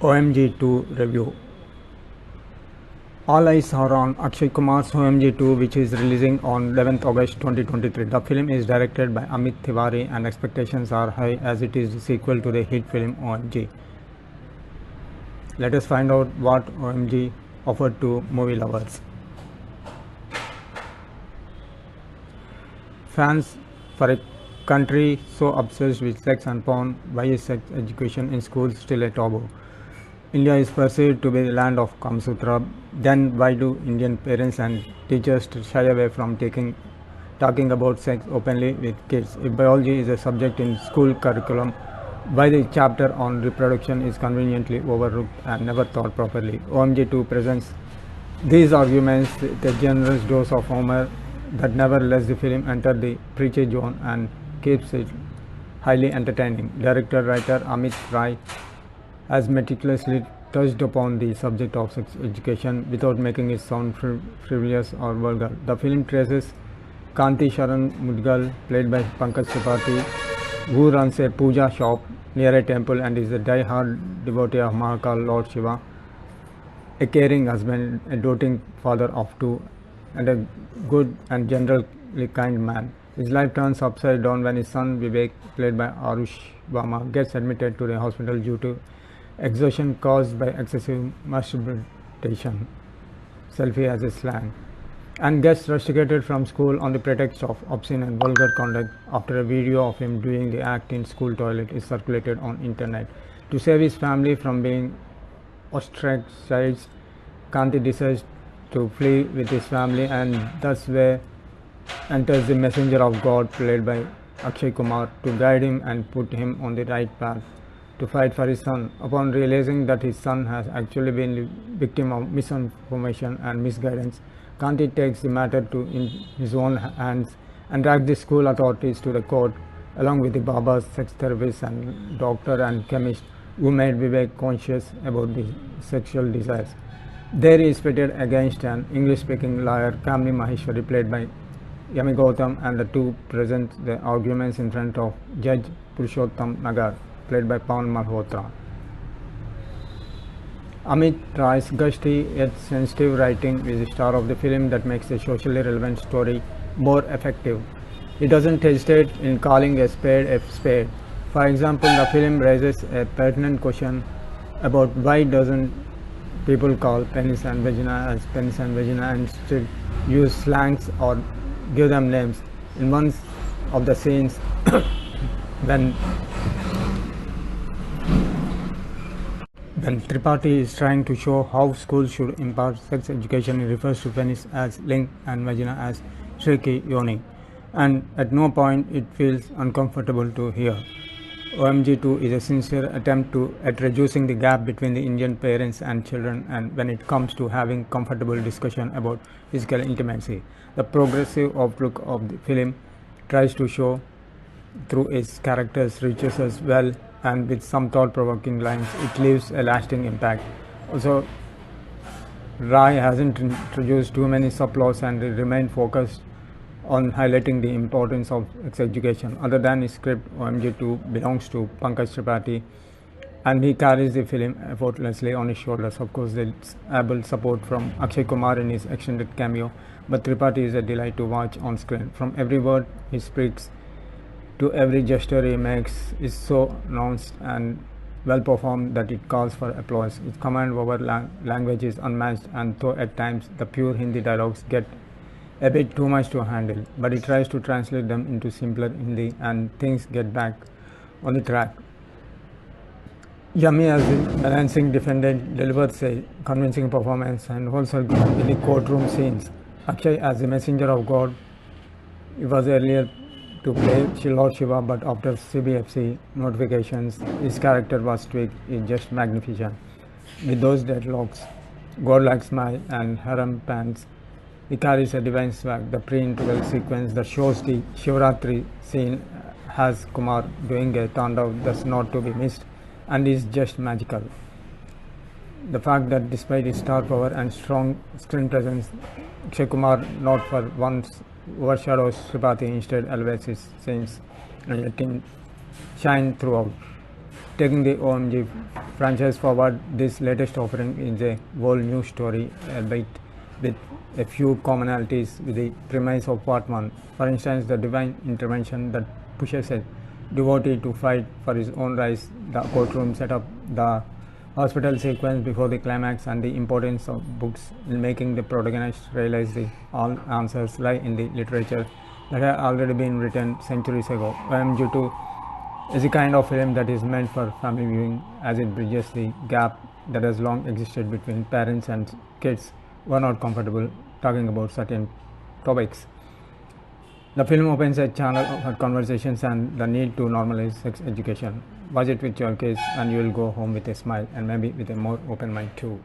OMG2 review. All eyes are on Akshay Kumar's OMG2, which is releasing on 11th August 2023. The film is directed by Amit Tiwari and expectations are high as it is the sequel to the hit film OMG. Let us find out what OMG offered to movie lovers. Fans, for a country so obsessed with sex and porn, why is sex education in schools still a taboo? India is perceived to be the land of Kama Sutra. Then why do Indian parents and teachers shy away from talking about sex openly with kids? If biology is a subject in school curriculum, why the chapter on reproduction is conveniently overlooked and never taught properly? OMG2 presents these arguments with a generous dose of humor that never lets the film enter the preachy zone and keeps it highly entertaining. Director-writer Amit Rai has meticulously touched upon the subject of sex education without making it sound frivolous or vulgar. The film traces Kanti Sharan Mudgal, played by Pankaj Tripathi, who runs a puja shop near a temple and is a die-hard devotee of Mahakal Lord Shiva, a caring husband, a doting father of two, and a good and generally kind man. His life turns upside down when his son Vivek, played by Arush Vama, gets admitted to the hospital due to exhaustion caused by excessive masturbation, selfie as a slang, and gets rusticated from school on the pretext of obscene and vulgar conduct after a video of him doing the act in school toilet is circulated on internet. To save his family from being ostracized, Kanti decides to flee with his family and thus way enters the messenger of God, played by Akshay Kumar, to guide him and put him on the right path to fight for his son. Upon realizing that his son has actually been the victim of misinformation and misguidance, Kanti takes the matter in his own hands and drags the school authorities to the court, along with the Babas, sex therapist and doctor and chemist who made Vivek conscious about the sexual desires. There he is pitted against an English-speaking lawyer, Kamini Maheshwari, played by Yami Gautam, and the two present the arguments in front of Judge Purushottam Nagar, played by Pawan Malhotra. Amit Rai's gusty yet sensitive writing is the star of the film that makes a socially relevant story more effective. He doesn't hesitate in calling a spade a spade. For example, the film raises a pertinent question about why doesn't people call penis and vagina as penis and vagina and instead use slangs or give them names. In one of the scenes when Tripathi is trying to show how schools should impart sex education, he refers to penis as ling and vagina as shriki yoni, and at no point it feels uncomfortable to hear. OMG2 is a sincere attempt at reducing the gap between the Indian parents and children, and when it comes to having comfortable discussion about physical intimacy. The progressive outlook of the film tries to show through its characters, reaches as well, and with some thought-provoking lines, it leaves a lasting impact. Also, Rai hasn't introduced too many subplots and remained focused on highlighting the importance of sex education. Other than his script, OMG2 belongs to Pankaj Tripathi, and he carries the film effortlessly on his shoulders. Of course, there's able support from Akshay Kumar in his extended cameo, but Tripathi is a delight to watch on screen. From every word he speaks to every gesture he makes is so nuanced and well performed that it calls for applause. Its command over language is unmatched, and though at times the pure Hindi dialogues get a bit too much to handle, but he tries to translate them into simpler Hindi and things get back on the track. Yami as the balancing defendant delivers a convincing performance and also in the courtroom scenes. Akshay as the messenger of God, he was earlier to play Lord Shiva, but after CBFC notifications, his character was tweaked. Is just magnificent. With those deadlocks, godlike smile and harem pants, he carries a divine swag. The pre-interval sequence that shows the Shivratri scene has Kumar doing a tandav that's not to be missed and is just magical. The fact that despite his star power and strong screen presence, Akshay Kumar not for once overshadows Tripathi, instead elevates his scenes and let him shine throughout. Taking the OMG franchise forward, this latest offering is a whole new story, albeit with a few commonalities with the premise of part 1. For instance, the divine intervention that pushes a devotee to fight for his own rights, the courtroom setup, the hospital sequence before the climax, and the importance of books in making the protagonist realize the all answers lie in the literature that had already been written centuries ago. OMG2 is a kind of film that is meant for family viewing as it bridges the gap that has long existed between parents and kids who are not comfortable talking about certain topics. The film opens a channel of conversations and the need to normalize sex education. Watch it with your kids and you will go home with a smile and maybe with a more open mind too.